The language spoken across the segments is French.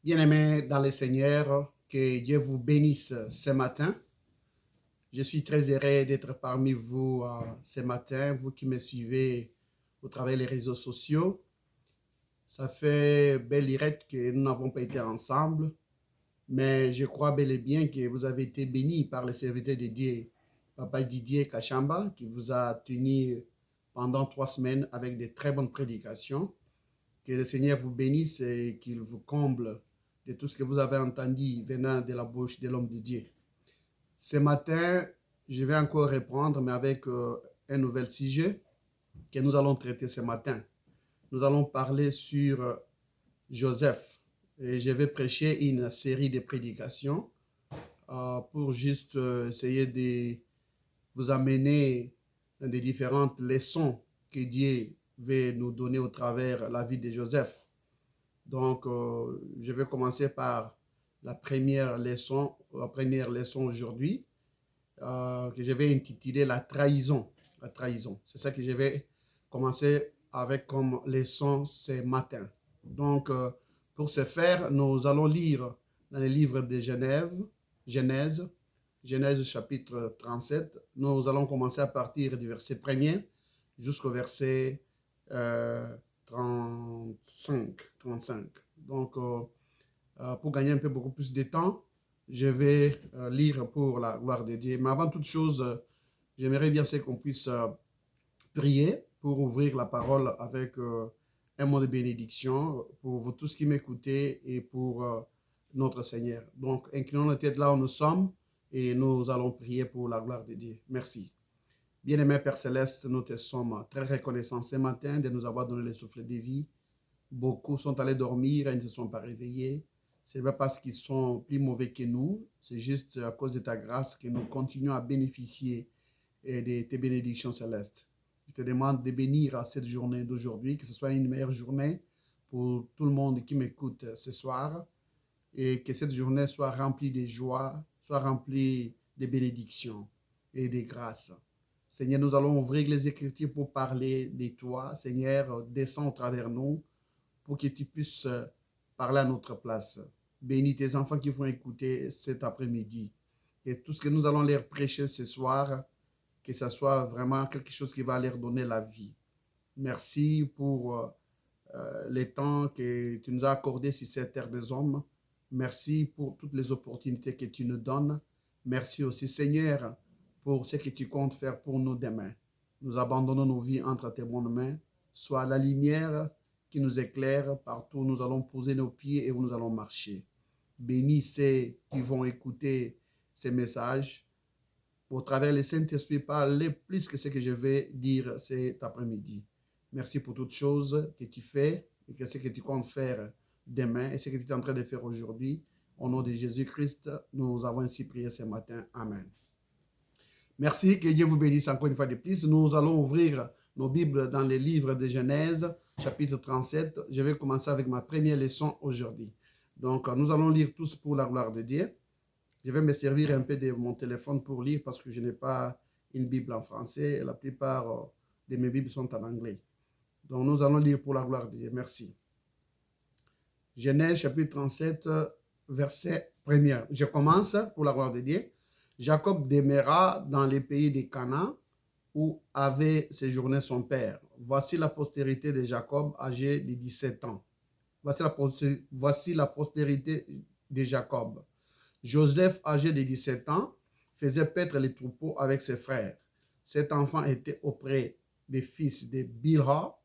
Bien-aimés dans le Seigneur, que Dieu vous bénisse ce matin. Je suis très heureux d'être parmi vous ce matin, vous qui me suivez au travers des réseaux sociaux. Ça fait belle lurette que nous n'avons pas été ensemble, mais je crois bel et bien que vous avez été bénis par le serviteur de Dieu, Papa Didier Kachamba, qui vous a tenu pendant 3 semaines avec de très bonnes prédications. Que le Seigneur vous bénisse et qu'il vous comble de tout ce que vous avez entendu venant de la bouche de l'homme de Dieu. Ce matin, je vais encore reprendre, mais avec un nouvel sujet que nous allons traiter ce matin. Nous allons parler sur Joseph. Et je vais prêcher une série de prédications pour juste essayer de vous amener dans des différentes leçons que Dieu veut nous donner au travers la vie de Joseph. Donc, je vais commencer par la première leçon aujourd'hui, que je vais intituler la trahison. La trahison. C'est ça que je vais commencer avec comme leçon ce matin. Donc, pour ce faire, nous allons lire dans le livre de Genèse chapitre 37. Nous allons commencer à partir du verset 1er jusqu'au verset 35. Donc, pour gagner un peu beaucoup plus de temps, je vais lire pour la gloire de Dieu. Mais avant toute chose, j'aimerais bien qu'on puisse prier pour ouvrir la parole avec un mot de bénédiction pour vous tous qui m'écoutez et pour notre Seigneur. Donc, inclinons la tête là où nous sommes et nous allons prier pour la gloire de Dieu. Merci. Bien-aimé Père Céleste, nous te sommes très reconnaissants ce matin de nous avoir donné le souffle de vie. Beaucoup sont allés dormir et ils ne se sont pas réveillés. Ce n'est pas parce qu'ils sont plus mauvais que nous, c'est juste à cause de ta grâce que nous continuons à bénéficier de tes bénédictions célestes. Je te demande de bénir cette journée d'aujourd'hui, que ce soit une meilleure journée pour tout le monde qui m'écoute ce soir et que cette journée soit remplie de joie, soit remplie de bénédictions et de grâces. Seigneur, nous allons ouvrir les Écritures pour parler de toi. Seigneur, descends au travers nous pour que tu puisses parler à notre place. Bénis tes enfants qui vont écouter cet après-midi. Et tout ce que nous allons leur prêcher ce soir, que ce soit vraiment quelque chose qui va leur donner la vie. Merci pour les temps que tu nous as accordés sur cette terre des hommes. Merci pour toutes les opportunités que tu nous donnes. Merci aussi, Seigneur, pour ce que tu comptes faire pour nous demain. Nous abandonnons nos vies entre tes bonnes mains. Sois la lumière qui nous éclaire partout où nous allons poser nos pieds et où nous allons marcher. Bénis ceux qui vont écouter ces messages. Au travers le Saint-Esprit, parle plus que ce que je vais dire cet après-midi. Merci pour toutes choses que tu fais et que ce que tu comptes faire demain et ce que tu es en train de faire aujourd'hui. Au nom de Jésus-Christ, nous avons ainsi prié ce matin. Amen. Merci, que Dieu vous bénisse encore une fois de plus. Nous allons ouvrir nos Bibles dans les livres de Genèse, chapitre 37. Je vais commencer avec ma première leçon aujourd'hui. Donc, nous allons lire tous pour la gloire de Dieu. Je vais me servir un peu de mon téléphone pour lire parce que je n'ai pas une Bible en français. La plupart de mes Bibles sont en anglais. Donc, nous allons lire pour la gloire de Dieu. Merci. Genèse, chapitre 37, verset 1er. Je commence pour la gloire de Dieu. Jacob demeura dans les pays de Canaan où avait séjourné son père. Voici la postérité de Jacob âgé de 17 ans. Voici la postérité de Jacob. Joseph, âgé de 17 ans, faisait paître les troupeaux avec ses frères. Cet enfant était auprès des fils de Bilha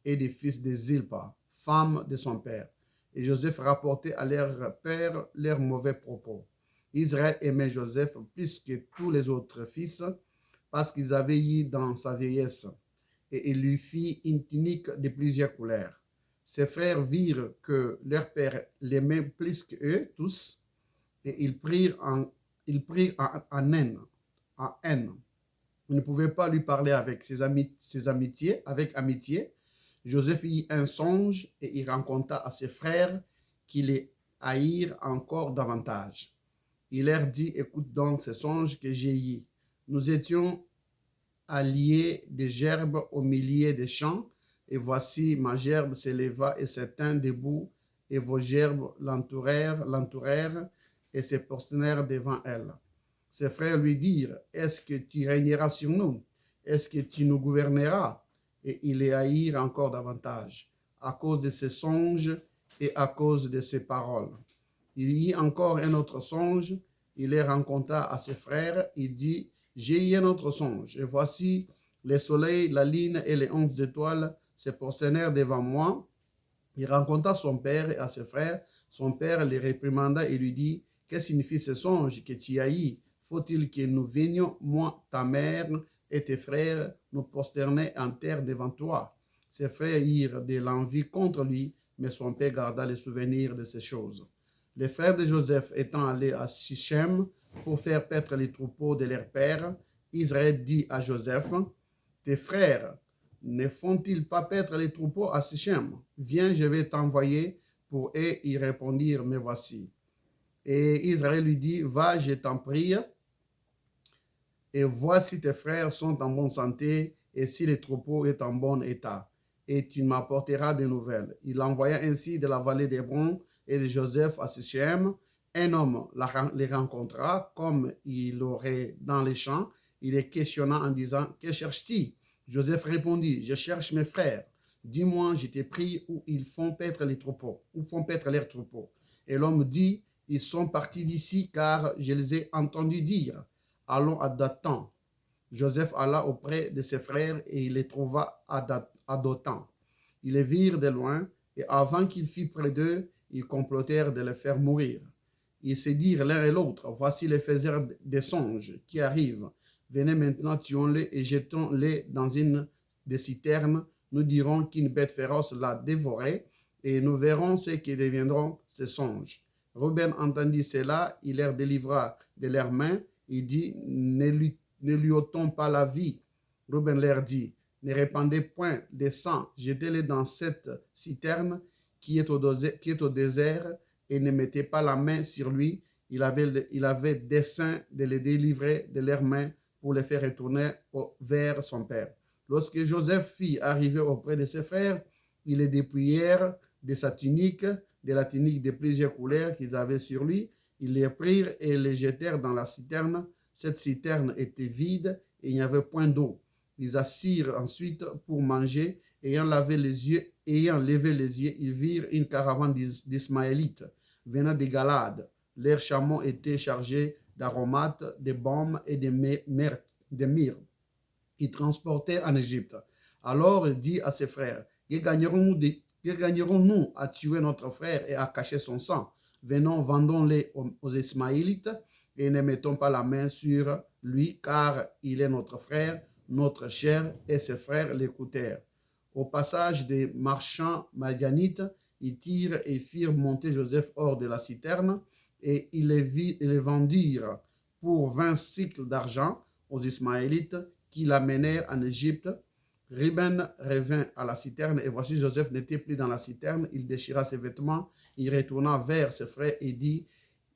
et des fils de Zilpa, femme de son père. Et Joseph rapportait à leur père leurs mauvais propos. Israël aimait Joseph plus que tous les autres fils parce qu'ils avaient eu dans sa vieillesse. Et il lui fit une tunique de plusieurs couleurs. Ses frères virent que leur père l'aimait plus qu'eux tous et ils prirent en haine. Ils ne pouvaient pas lui parler avec avec amitié. Joseph eut un songe et il raconta à ses frères qui les haïrent encore davantage. Il leur dit, écoute donc ce songe que j'ai eu. Nous étions alliés des gerbes au milieu des champs, et voici ma gerbe s'éleva et se tint debout et vos gerbes l'entourèrent et se prosternèrent devant elle. Ses frères lui dirent, est-ce que tu régneras sur nous? Est-ce que tu nous gouverneras? Et ils les haïrent encore davantage, à cause de ses songes et à cause de ses paroles. Il y eut encore un autre songe, il les raconta à ses frères, il dit, j'ai eu un autre songe, et voici, le soleil, la lune et les 11 étoiles se prosternèrent devant moi. Il raconta son père et à ses frères. Son père les réprimanda et lui dit, que signifie ce songe que tu as eu? Faut-il que nous venions, moi, ta mère et tes frères, nous prosterner en terre devant toi? Ses frères eurent de l'envie contre lui, mais son père garda le souvenir de ces choses. Les frères de Joseph étant allés à Sichem pour faire paître les troupeaux de leur père, Israël dit à Joseph, tes frères ne font-ils pas paître les troupeaux à Sichem? Viens, je vais t'envoyer pour eux. Ils répondirent, me voici. Et Israël lui dit, va, je t'en prie, et vois si tes frères sont en bonne santé et si les troupeaux sont en bon état. Et tu m'apporteras des nouvelles. Il envoya ainsi de la vallée d'Hébron et de Joseph à Sichem. Un homme les rencontra comme il aurait dans les champs. Il les questionna en disant, que cherches-tu? Joseph répondit, je cherche mes frères. Dis-moi, je t'ai pris où ils font paître les troupeaux, où font paître leurs troupeaux. Et l'homme dit, ils sont partis d'ici car je les ai entendus dire, allons à Dathan. Joseph alla auprès de ses frères et il les trouva à Dothan. Ils les virent de loin et avant qu'il fût près d'eux, ils complotèrent de les faire mourir. Ils se dirent l'un et l'autre, voici les faiseurs des songes qui arrivent. Venez maintenant, tuons-les et jetons-les dans une des citernes. Nous dirons qu'une bête féroce l'a dévoré et nous verrons ce qui deviendront ces songes. Ruben entendit cela, il leur délivra de leurs mains. Il dit, ne lui ôtons pas la vie. Ruben leur dit, ne répandez point de sang, jetez-les dans cette citerne qui est au désert et ne mettez pas la main sur lui. Il avait dessein de les délivrer de leurs mains pour les faire retourner vers son père. Lorsque Joseph fit arriver auprès de ses frères, ils les dépouillèrent de sa tunique, de la tunique de plusieurs couleurs qu'ils avaient sur lui. Ils les prirent et les jetèrent dans la citerne. Cette citerne était vide et il n'y avait point d'eau. Ils assirent ensuite pour manger. Ayant levé les yeux, ils virent une caravane d'Ismaélites venant de Galade. Leurs chameaux étaient chargés d'aromates, de baumes et de myrrhe. Ils transportaient en Égypte. Alors il dit à ses frères, que gagnerons-nous à tuer notre frère et à cacher son sang? Venons, vendons-les aux Ismaélites et ne mettons pas la main sur lui, car il est notre frère, notre chair. Et ses frères l'écoutèrent. Au passage des marchands madianites, ils tirent et firent monter Joseph hors de la citerne, et ils les vendirent pour 20 cycles d'argent aux Ismaélites qui l'amenèrent en Égypte. Ruben revint à la citerne, et voici Joseph n'était plus dans la citerne. Il déchira ses vêtements, il retourna vers ses frères et dit,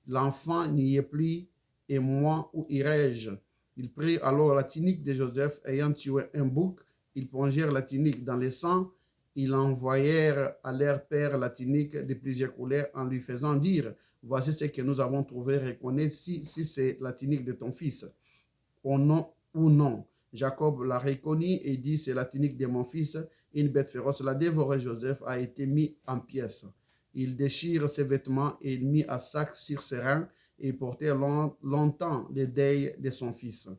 l'enfant n'y est plus, et moi, où irai-je? Ils prirent alors la tunique de Joseph, ayant tué un bouc. Ils plongèrent la tunique dans le sang. Ils envoyèrent à leur père la tunique de plusieurs couleurs en lui faisant dire, voici ce que nous avons trouvé, reconnais si c'est la tunique de ton fils ou non. Jacob l'a reconnut et dit, c'est la tunique de mon fils. Une bête féroce l'a dévoré. Joseph a été mis en pièces. Il déchire ses vêtements et il mit à sac sur ses reins et portait longtemps le deuil de son fils.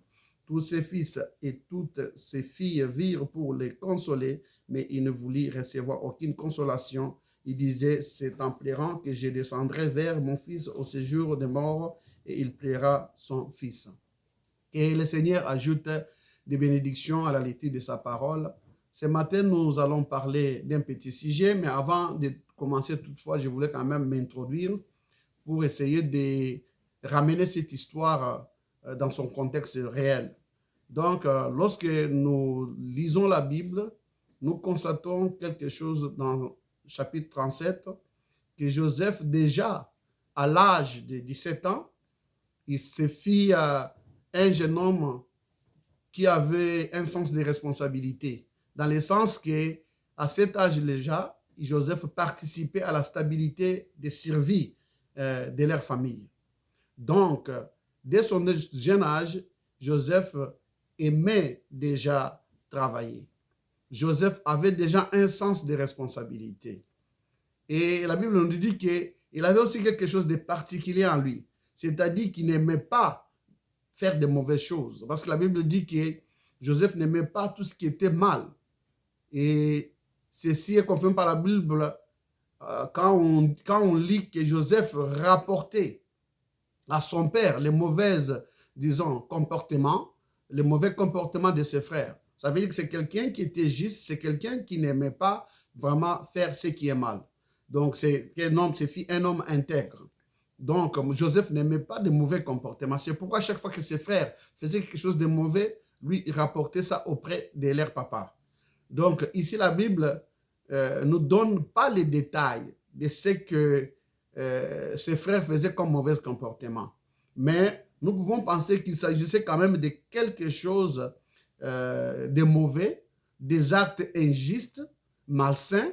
Tous ses fils et toutes ses filles virent pour les consoler, mais il ne voulut recevoir aucune consolation. Il disait, c'est en pleurant que je descendrai vers mon fils au séjour des morts, et il plaira son fils. Et le Seigneur ajoute des bénédictions à la lecture de sa parole. Ce matin, nous allons parler d'un petit sujet, mais avant de commencer toutefois, je voulais quand même m'introduire pour essayer de ramener cette histoire dans son contexte réel. Donc, lorsque nous lisons la Bible, nous constatons quelque chose dans le chapitre 37, que Joseph, déjà à l'âge de 17 ans, il se fit un jeune homme qui avait un sens de responsabilité, dans le sens qu'à cet âge déjà, Joseph participait à la stabilité des survies de leur famille. Donc, dès son jeune âge, Joseph aimait déjà travailler. Joseph avait déjà un sens de responsabilité. Et la Bible nous dit qu'il avait aussi quelque chose de particulier en lui. C'est-à-dire qu'il n'aimait pas faire de mauvaises choses. Parce que la Bible dit que Joseph n'aimait pas tout ce qui était mal. Et ceci est confirmé par la Bible quand on lit que Joseph rapportait à son père les mauvaises, disons, comportements, les mauvais comportements de ses frères. Ça veut dire que c'est quelqu'un qui était juste, c'est quelqu'un qui n'aimait pas vraiment faire ce qui est mal. Donc, c'est un homme intègre. Donc, Joseph n'aimait pas de mauvais comportements. C'est pourquoi chaque fois que ses frères faisaient quelque chose de mauvais, lui, il rapportait ça auprès de leur papa. Donc, ici, la Bible ne nous donne pas les détails de ce que ses frères faisaient comme mauvais comportement. Mais nous pouvons penser qu'il s'agissait quand même de quelque chose de mauvais, des actes injustes, malsains,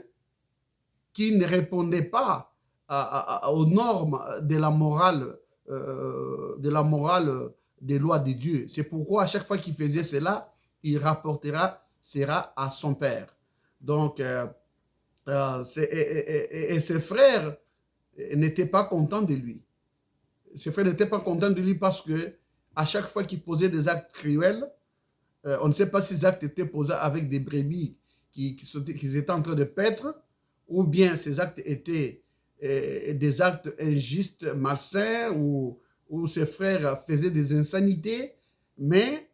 qui ne répondaient pas aux normes de la morale, des lois de Dieu. C'est pourquoi à chaque fois qu'il faisait cela, il rapportera à son père. Donc, et ses frères n'étaient pas contents de lui. Ses frères n'étaient pas contents de lui parce que à chaque fois qu'il posait des actes cruels, on ne sait pas si ces actes étaient posés avec des brebis qui étaient en train de paître, ou bien ces actes étaient des actes injustes, malsains, ou ses frères faisaient des insanités, mais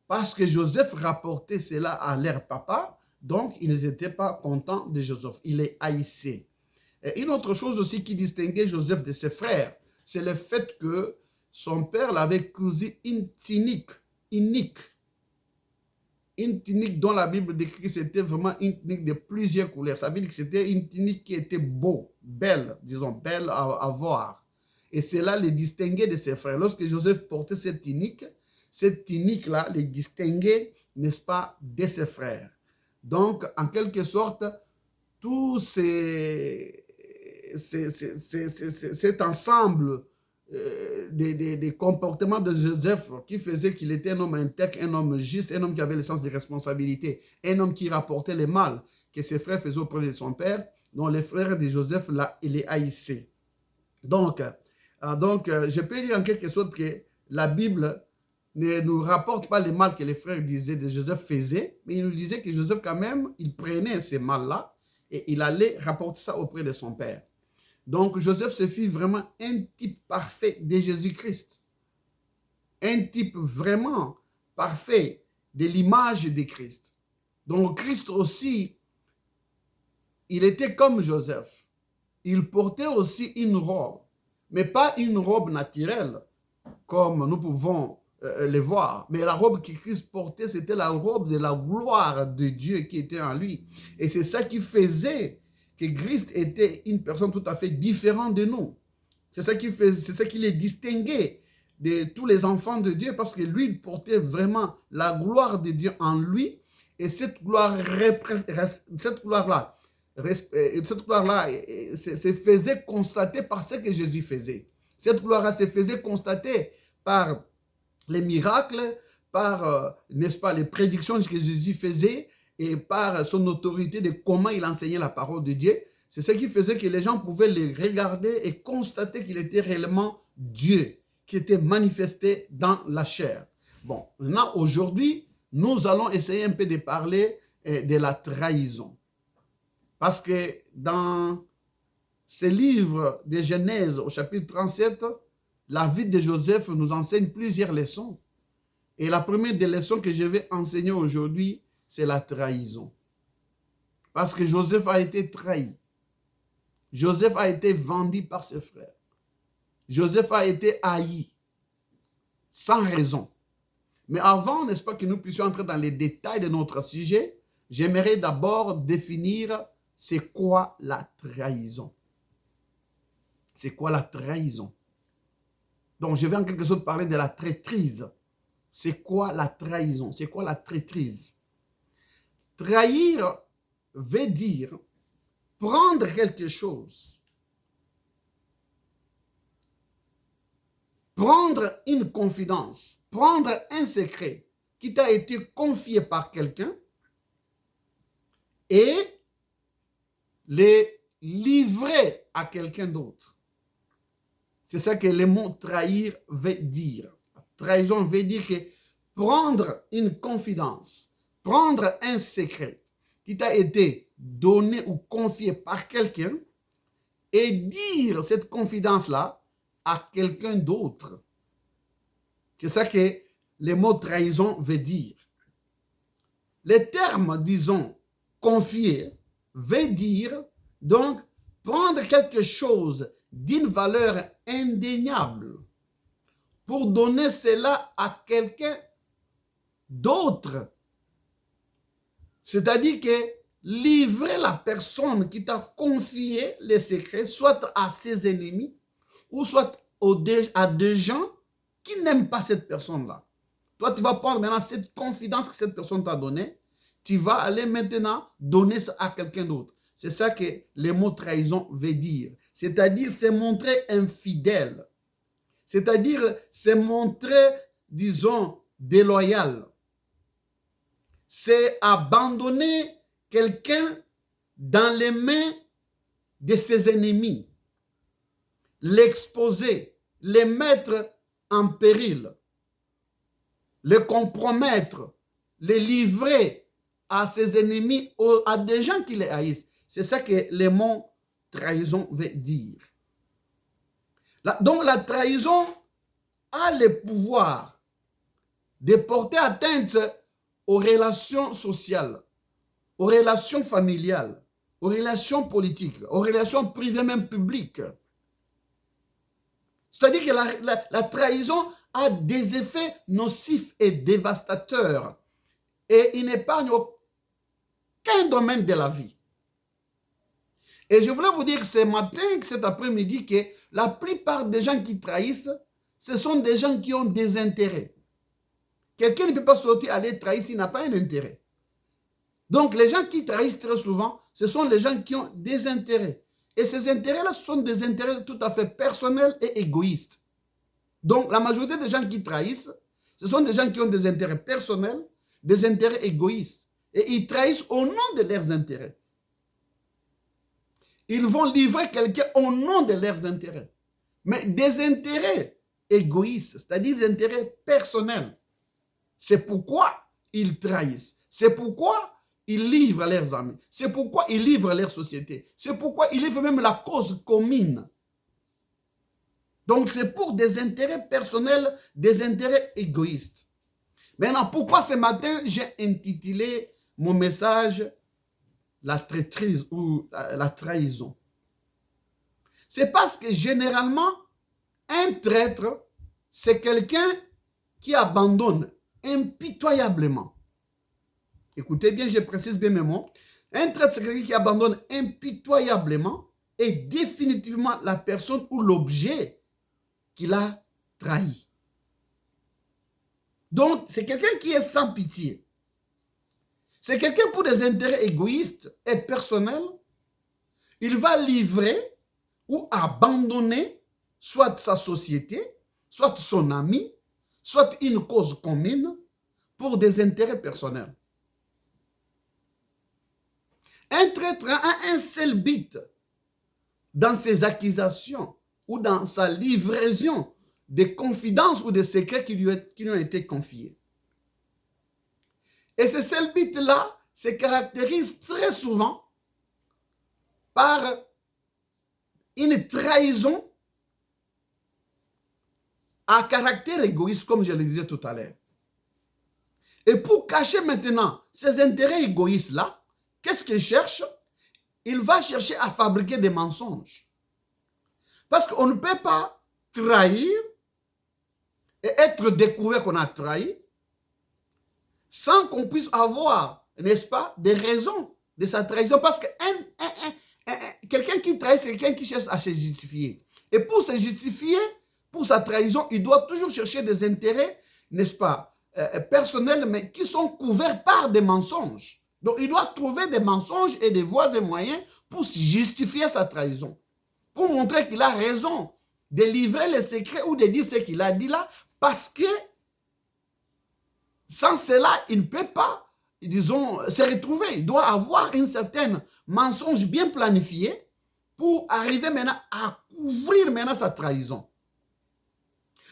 parce que Joseph rapportait cela à leur papa, donc ils n'étaient pas contents de Joseph, il les haïssait. Et une autre chose aussi qui distinguait Joseph de ses frères, c'est le fait que son père l'avait cousu une tunique dont la Bible décrit que c'était vraiment une tunique de plusieurs couleurs. Ça veut dire que c'était une tunique qui était belle à voir. Et cela les distinguait de ses frères. Lorsque Joseph portait cette tunique-là les distinguait, n'est-ce pas, de ses frères. Donc, en quelque sorte, tout cet ensemble des comportements de Joseph qui faisait qu'il était un homme intègre, un homme juste, un homme qui avait le sens des responsabilités, un homme qui rapportait le mal que ses frères faisaient auprès de son père, dont les frères de Joseph, là, il les haïssait. Donc, je peux dire en quelque sorte que la Bible ne nous rapporte pas le mal que les frères disaient de Joseph faisaient, mais il nous disait que Joseph, quand même, il prenait ces mal-là et il allait rapporter ça auprès de son père. Donc, Joseph se fit vraiment un type parfait de Jésus-Christ. Un type vraiment parfait de l'image de Christ. Donc, Christ aussi, il était comme Joseph. Il portait aussi une robe, mais pas une robe naturelle, comme nous pouvons le voir. Mais la robe que Christ portait, c'était la robe de la gloire de Dieu qui était en lui. Et c'est ça qui faisait que Christ était une personne tout à fait différente de nous. C'est ça qui les distinguait de tous les enfants de Dieu, parce que lui, il portait vraiment la gloire de Dieu en lui, et cette gloire-là se faisait constater par ce que Jésus faisait. Cette gloire-là se faisait constater par les miracles, par, n'est-ce pas, les prédictions que Jésus faisait, et par son autorité de comment il enseignait la parole de Dieu. C'est ce qui faisait que les gens pouvaient le regarder et constater qu'il était réellement Dieu, qui était manifesté dans la chair. Bon, maintenant, aujourd'hui, nous allons essayer un peu de parler de la trahison. Parce que dans ce livre de Genèse, au chapitre 37, la vie de Joseph nous enseigne plusieurs leçons. Et la première des leçons que je vais enseigner aujourd'hui, c'est la trahison. Parce que Joseph a été trahi. Joseph a été vendu par ses frères. Joseph a été haï, sans raison. Mais avant, n'est-ce pas, que nous puissions entrer dans les détails de notre sujet, j'aimerais d'abord définir c'est quoi la trahison. C'est quoi la trahison? Donc, je vais en quelque sorte parler de la traîtrise. C'est quoi la trahison? C'est quoi la traîtrise? Trahir veut dire prendre quelque chose, prendre une confidence, prendre un secret qui t'a été confié par quelqu'un et les livrer à quelqu'un d'autre. C'est ça que le mot trahir veut dire. Trahison veut dire que prendre une confidence, prendre un secret qui t'a été donné ou confié par quelqu'un et dire cette confidence-là à quelqu'un d'autre. C'est ça que le mot trahison veut dire. Le terme, disons, confier, veut dire donc prendre quelque chose d'une valeur indéniable pour donner cela à quelqu'un d'autre. C'est-à-dire que livrer la personne qui t'a confié les secrets, soit à ses ennemis, ou soit à des gens qui n'aiment pas cette personne-là. Toi, tu vas prendre maintenant cette confidence que cette personne t'a donnée, tu vas aller maintenant donner ça à quelqu'un d'autre. C'est ça que le mot trahison veut dire. C'est-à-dire se montrer infidèle. C'est-à-dire se montrer, disons, déloyal. C'est abandonner quelqu'un dans les mains de ses ennemis. L'exposer, le mettre en péril, le compromettre, le livrer à ses ennemis, à des gens qui les haïssent. C'est ça que le mot trahison veut dire. Donc la trahison a le pouvoir de porter atteinte aux relations sociales, aux relations familiales, aux relations politiques, aux relations privées, même publiques. C'est-à-dire que la trahison a des effets nocifs et dévastateurs et il n'épargne aucun domaine de la vie. Et je voulais vous dire ce matin, cet après-midi, que la plupart des gens qui trahissent, ce sont des gens qui ont des intérêts. Quelqu'un ne peut pas sortir aller trahir s'il n'a pas un intérêt. Donc les gens qui trahissent très souvent, ce sont les gens qui ont des intérêts. Et ces intérêts-là, ce sont des intérêts tout à fait personnels et égoïstes. Donc la majorité des gens qui trahissent, ce sont des gens qui ont des intérêts personnels, des intérêts égoïstes. Et ils trahissent au nom de leurs intérêts. Ils vont livrer quelqu'un au nom de leurs intérêts. Mais des intérêts égoïstes, c'est-à-dire des intérêts personnels. C'est pourquoi ils trahissent. C'est pourquoi ils livrent leurs amis. C'est pourquoi ils livrent leur société. C'est pourquoi ils livrent même la cause commune. Donc c'est pour des intérêts personnels, des intérêts égoïstes. Maintenant, pourquoi ce matin j'ai intitulé mon message la traîtrise ou la trahison? C'est parce que généralement, un traître, c'est quelqu'un qui abandonne impitoyablement. Écoutez bien, je précise bien mes mots. Un traître, c'est quelqu'un qui abandonne impitoyablement et définitivement la personne ou l'objet qu'il a trahi. Donc, c'est quelqu'un qui est sans pitié. C'est quelqu'un pour des intérêts égoïstes et personnels. Il va livrer ou abandonner soit sa société, soit son ami, soit une cause commune pour des intérêts personnels. Un traître a un seul but dans ses accusations ou dans sa livraison des confidences ou des secrets qui lui ont été confiés. Et ce seul but-là se caractérise très souvent par une trahison à caractère égoïste, comme je le disais tout à l'heure. Et pour cacher maintenant ces intérêts égoïstes-là, qu'est-ce qu'il cherche? Il va chercher à fabriquer des mensonges. Parce qu'on ne peut pas trahir et être découvert qu'on a trahi sans qu'on puisse avoir, n'est-ce pas, des raisons de sa trahison. Parce que quelqu'un qui trahit, c'est quelqu'un qui cherche à se justifier. Et pour se justifier, pour sa trahison, il doit toujours chercher des intérêts, n'est-ce pas, personnels, mais qui sont couverts par des mensonges. Donc, il doit trouver des mensonges et des voies et moyens pour justifier sa trahison. Pour montrer qu'il a raison de livrer les secrets ou de dire ce qu'il a dit là, parce que sans cela, il ne peut pas, disons, se retrouver. Il doit avoir une certaine mensonge bien planifié pour arriver maintenant à couvrir maintenant sa trahison.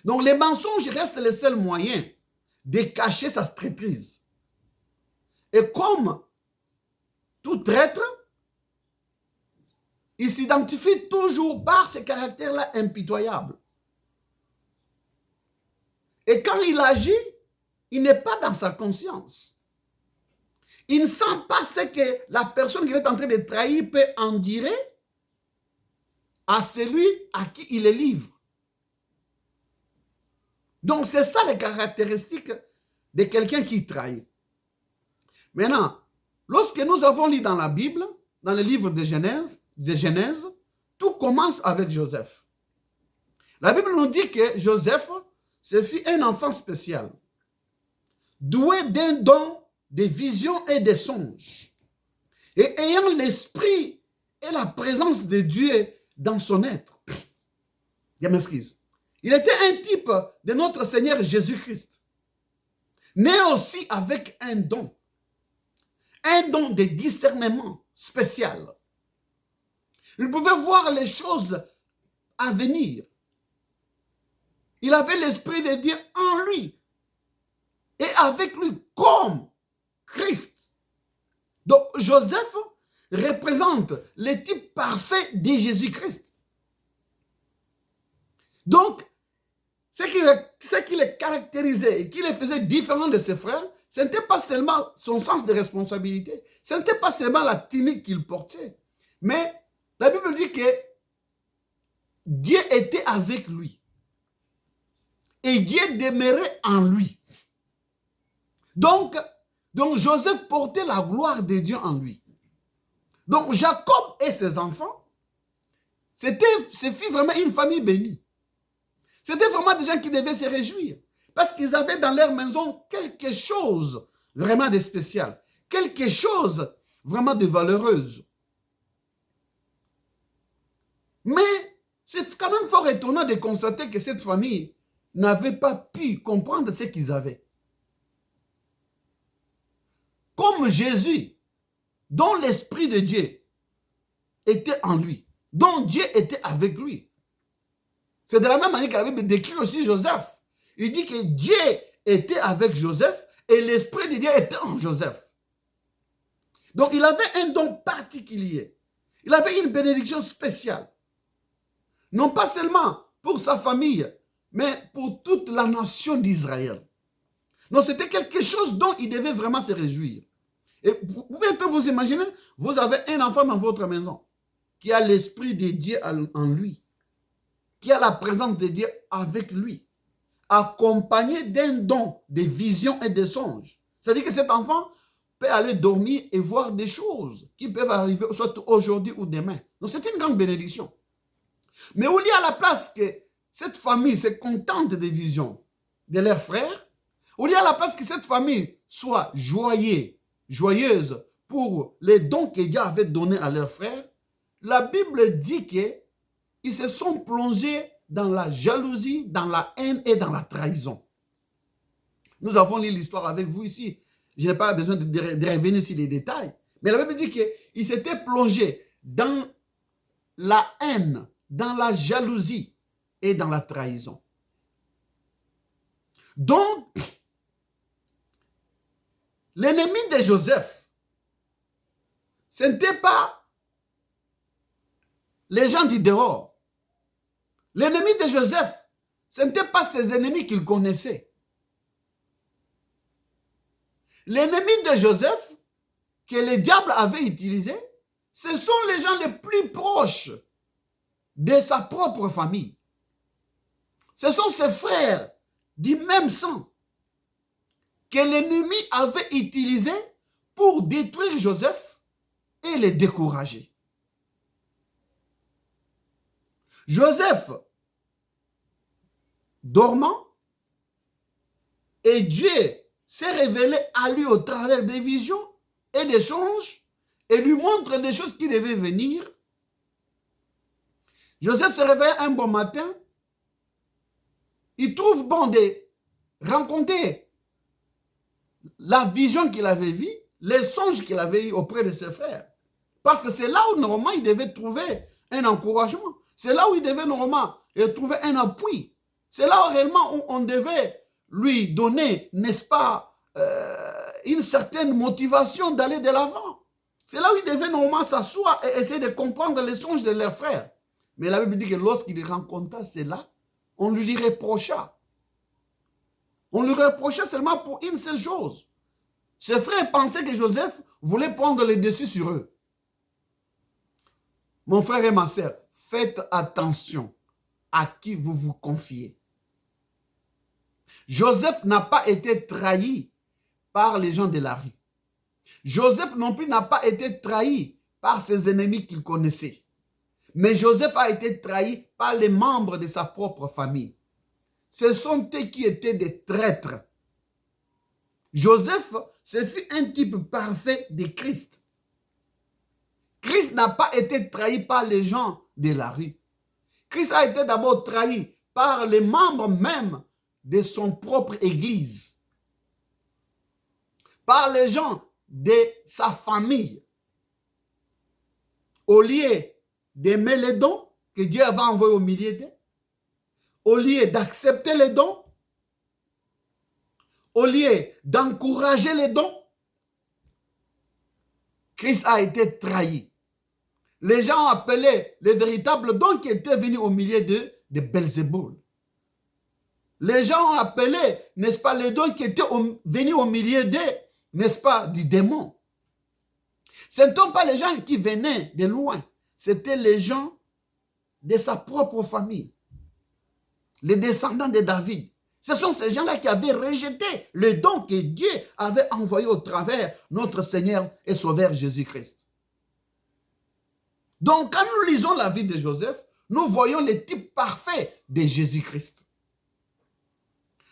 Donc, les mensonges restent le seul moyen de cacher sa traîtrise. Et comme tout traître, il s'identifie toujours par ces caractères-là impitoyables. Et quand il agit, il n'est pas dans sa conscience. Il ne sent pas ce que la personne qu'il est en train de trahir peut endurer à celui à qui il les livre. Donc, c'est ça les caractéristiques de quelqu'un qui trahit. Maintenant, lorsque nous avons lu dans la Bible, dans le livre de Genèse, tout commence avec Joseph. La Bible nous dit que Joseph se fit un enfant spécial, doué d'un don de visions et de songes, et ayant l'esprit et la présence de Dieu dans son être. Je m'excuse. Il était un type de notre Seigneur Jésus-Christ, né aussi avec un don de discernement spécial. Il pouvait voir les choses à venir. Il avait l'esprit de Dieu en lui et avec lui comme Christ. Donc Joseph représente le type parfait de Jésus-Christ. Donc, ce qui le caractérisait et qui le faisait différent de ses frères, ce n'était pas seulement son sens de responsabilité, ce n'était pas seulement la tunique qu'il portait, mais la Bible dit que Dieu était avec lui et Dieu demeurait en lui. Donc Joseph portait la gloire de Dieu en lui. Donc Jacob et ses enfants, ce fut vraiment une famille bénie. C'était vraiment des gens qui devaient se réjouir. Parce qu'ils avaient dans leur maison quelque chose vraiment de spécial. Quelque chose vraiment de valeureuse. Mais c'est quand même fort étonnant de constater que cette famille n'avait pas pu comprendre ce qu'ils avaient. Comme Jésus, dont l'Esprit de Dieu était en lui, dont Dieu était avec lui. C'est de la même manière que la Bible décrit aussi Joseph. Il dit que Dieu était avec Joseph et l'Esprit de Dieu était en Joseph. Donc il avait un don particulier. Il avait une bénédiction spéciale. Non pas seulement pour sa famille, mais pour toute la nation d'Israël. Donc c'était quelque chose dont il devait vraiment se réjouir. Et vous pouvez un peu vous imaginer, vous avez un enfant dans votre maison qui a l'Esprit de Dieu en lui, qui a la présence de Dieu avec lui, accompagné d'un don de visions et de songes. C'est-à-dire que cet enfant peut aller dormir et voir des choses qui peuvent arriver soit aujourd'hui ou demain. Donc c'est une grande bénédiction. Mais au lieu à la place que cette famille se contente des visions de leurs frères, au lieu à la place que cette famille soit joyeuse pour les dons que Dieu avait donnés à leurs frères, la Bible dit qu'ils se sont plongés dans la jalousie, dans la haine et dans la trahison. Nous avons lu l'histoire avec vous ici. Je n'ai pas besoin de revenir sur les détails. Mais la Bible dit qu'ils s'étaient plongés dans la haine, dans la jalousie et dans la trahison. Donc, l'ennemi de Joseph, ce n'était pas les gens du dehors. L'ennemi de Joseph, ce n'était pas ses ennemis qu'il connaissait. L'ennemi de Joseph, que le diable avait utilisé, ce sont les gens les plus proches de sa propre famille. Ce sont ses frères du même sang que l'ennemi avait utilisé pour détruire Joseph et le décourager. Joseph, dormant, et Dieu s'est révélé à lui au travers des visions et des songes et lui montre des choses qui devaient venir. Joseph se réveille un bon matin. Il trouve bon de rencontrer la vision qu'il avait vue, les songes qu'il avait eu auprès de ses frères. Parce que c'est là où normalement il devait trouver un encouragement. C'est là où il devait normalement trouver un appui. C'est là où réellement on devait lui donner, n'est-ce pas, une certaine motivation d'aller de l'avant. C'est là où il devait normalement s'asseoir et essayer de comprendre les songes de leurs frères. Mais la Bible dit que lorsqu'il rencontra cela, on lui reprocha. On lui reprochait seulement pour une seule chose. Ses frères pensaient que Joseph voulait prendre le dessus sur eux. Mon frère et ma sœur, faites attention à qui vous vous confiez. Joseph n'a pas été trahi par les gens de la rue. Joseph non plus n'a pas été trahi par ses ennemis qu'il connaissait. Mais Joseph a été trahi par les membres de sa propre famille. Ce sont eux qui étaient des traîtres. Joseph, ce fut un type parfait de Christ. Christ n'a pas été trahi par les gens de la rue. Christ a été d'abord trahi par les membres même de son propre église. Par les gens de sa famille. Au lieu d'aimer les dons que Dieu avait envoyés au milieu d'eux, au lieu d'accepter les dons, au lieu d'encourager les dons, Christ a été trahi. Les gens appelaient les véritables dons qui étaient venus au milieu de Belzéboul. Les gens appelaient, n'est-ce pas, les dons qui étaient venus au milieu d'eux, n'est-ce pas, du démon. Ce ne sont pas les gens qui venaient de loin, c'était les gens de sa propre famille, les descendants de David. Ce sont ces gens-là qui avaient rejeté le don que Dieu avait envoyé au travers notre Seigneur et Sauveur Jésus-Christ. Donc, quand nous lisons la vie de Joseph, nous voyons le type parfait de Jésus-Christ.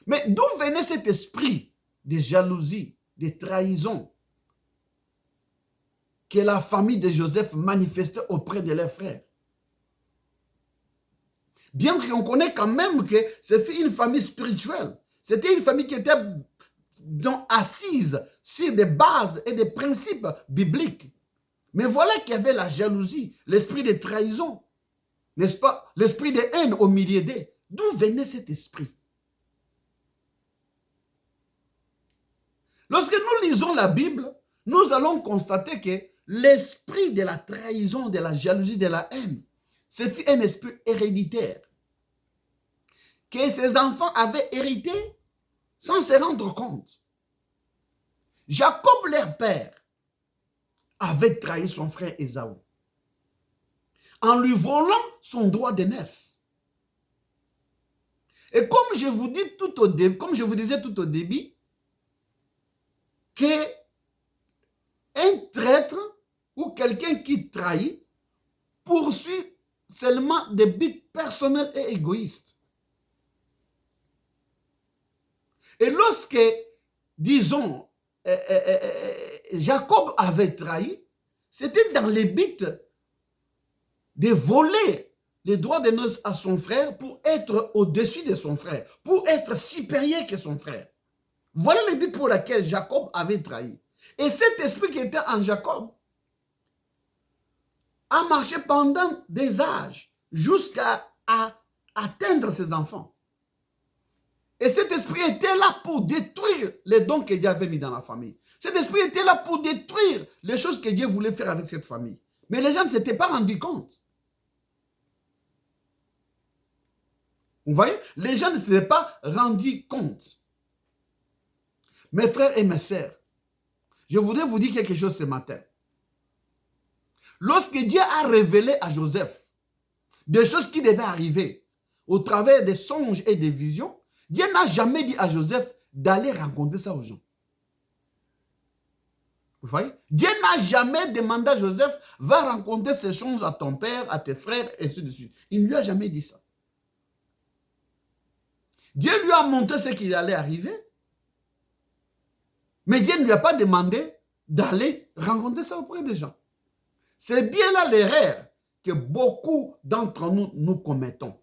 Mais d'où venait cet esprit de jalousie, de trahison que la famille de Joseph manifestait auprès de leurs frères? Bien qu'on connaît quand même que c'était une famille spirituelle. C'était une famille qui était assise sur des bases et des principes bibliques. Mais voilà qu'il y avait la jalousie, l'esprit de trahison, n'est-ce pas? L'esprit de haine au milieu d'eux. D'où venait cet esprit? Lorsque nous lisons la Bible, nous allons constater que l'esprit de la trahison, de la jalousie, de la haine, c'est un esprit héréditaire que ses enfants avaient hérité sans se rendre compte. Jacob, leur père, avait trahi son frère Ésaü en lui volant son droit d'aînesse. Et comme je vous disais tout au début, que un traître ou quelqu'un qui trahit poursuit seulement des buts personnels et égoïstes. Et lorsque, disons, Jacob avait trahi, c'était dans le but de voler les droits de noces à son frère pour être au-dessus de son frère, pour être supérieur que son frère. Voilà le but pour lequel Jacob avait trahi. Et cet esprit qui était en Jacob a marché pendant des âges jusqu'à atteindre ses enfants. Et cet esprit était là pour détruire les dons que Dieu avait mis dans la famille. Cet esprit était là pour détruire les choses que Dieu voulait faire avec cette famille. Mais les gens ne s'étaient pas rendus compte. Vous voyez? Les gens ne s'étaient pas rendus compte. Mes frères et mes sœurs, je voudrais vous dire quelque chose ce matin. Lorsque Dieu a révélé à Joseph des choses qui devaient arriver au travers des songes et des visions, Dieu n'a jamais dit à Joseph d'aller raconter ça aux gens. Vous voyez? Dieu n'a jamais demandé à Joseph, va raconter ces choses à ton père, à tes frères, et ainsi de suite. Il ne lui a jamais dit ça. Dieu lui a montré ce qui allait arriver. Mais Dieu ne lui a pas demandé d'aller rencontrer ça auprès des gens. C'est bien là l'erreur que beaucoup d'entre nous commettons.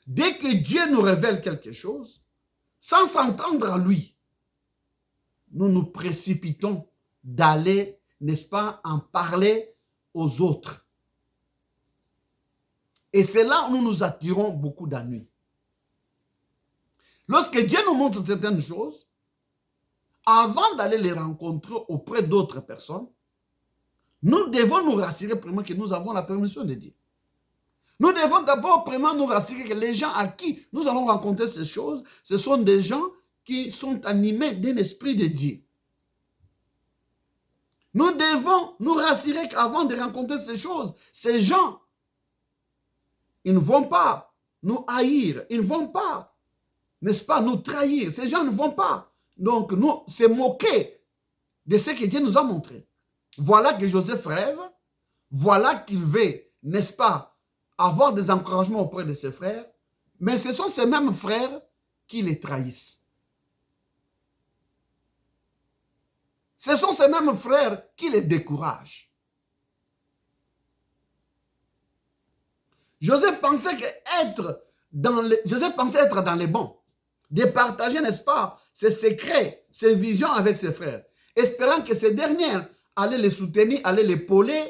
Dès que Dieu nous révèle quelque chose, sans s'entendre à lui, nous nous précipitons d'aller, n'est-ce pas, en parler aux autres. Et c'est là où nous nous attirons beaucoup d'ennuis. Lorsque Dieu nous montre certaines choses, avant d'aller les rencontrer auprès d'autres personnes, nous devons nous rassurer premièrement que nous avons la permission de Dieu. Nous devons d'abord premièrement nous rassurer que les gens à qui nous allons rencontrer ces choses, ce sont des gens qui sont animés d'un esprit de Dieu. Nous devons nous rassurer qu'avant de rencontrer ces choses, ces gens, ils ne vont pas nous haïr, ils ne vont pas, n'est-ce pas, nous trahir. Ces gens ne vont pas, donc, nous se moquer de ce que Dieu nous a montré. Voilà que Joseph rêve, voilà qu'il veut, n'est-ce pas, avoir des encouragements auprès de ses frères, mais ce sont ces mêmes frères qui les trahissent. Ce sont ces mêmes frères qui les découragent. Joseph pensait être dans les bons, de partager, n'est-ce pas, ses secrets, ses visions avec ses frères, espérant que ces derniers allaient les soutenir, allaient les épauler,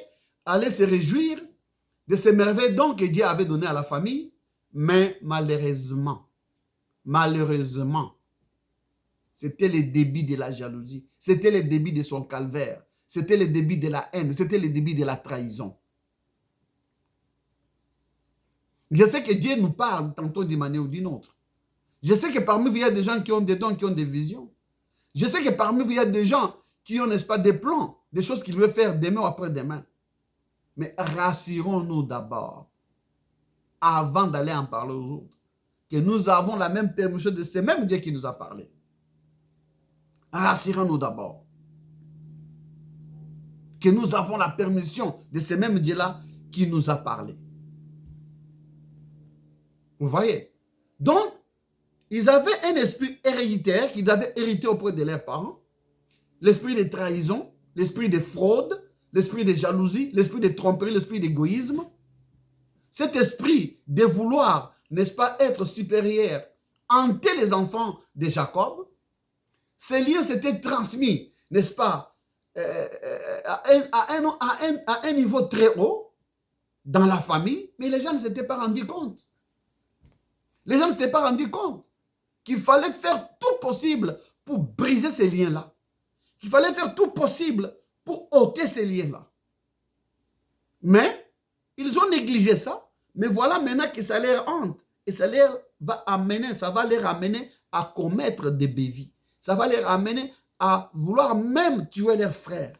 allaient se réjouir de ces merveilles dons que Dieu avait données à la famille. Mais malheureusement, c'était le début de la jalousie, c'était le début de son calvaire, c'était le début de la haine, c'était le début de la trahison. Je sais que Dieu nous parle tantôt d'une manière ou d'une autre. Je sais que parmi vous, il y a des gens qui ont des dons, qui ont des visions. Je sais que parmi vous, il y a des gens qui ont, n'est-ce pas, des plans, des choses qu'ils veulent faire demain ou après-demain. Mais rassurons-nous d'abord, avant d'aller en parler aux autres, que nous avons la même permission de ce même Dieu qui nous a parlé. Rassurons-nous d'abord que nous avons la permission de ce même Dieu-là qui nous a parlé. Vous voyez? Donc, ils avaient un esprit héréditaire qu'ils avaient hérité auprès de leurs parents. L'esprit de trahison, l'esprit de fraude, l'esprit de jalousie, l'esprit de tromperie, l'esprit d'égoïsme. Cet esprit de vouloir, n'est-ce pas, être supérieur, hantait les enfants de Jacob. Ces liens s'étaient transmis, n'est-ce pas, à un niveau très haut dans la famille, mais les gens ne s'étaient pas rendus compte. Les gens ne s'étaient pas rendus compte qu'il fallait faire tout possible pour briser ces liens-là. Qu'il fallait faire tout possible pour ôter ces liens-là. Mais ils ont négligé ça. Mais voilà maintenant que ça leur hante. Et ça va les amener à commettre des bévies. Ça va les amener à vouloir même tuer leurs frères.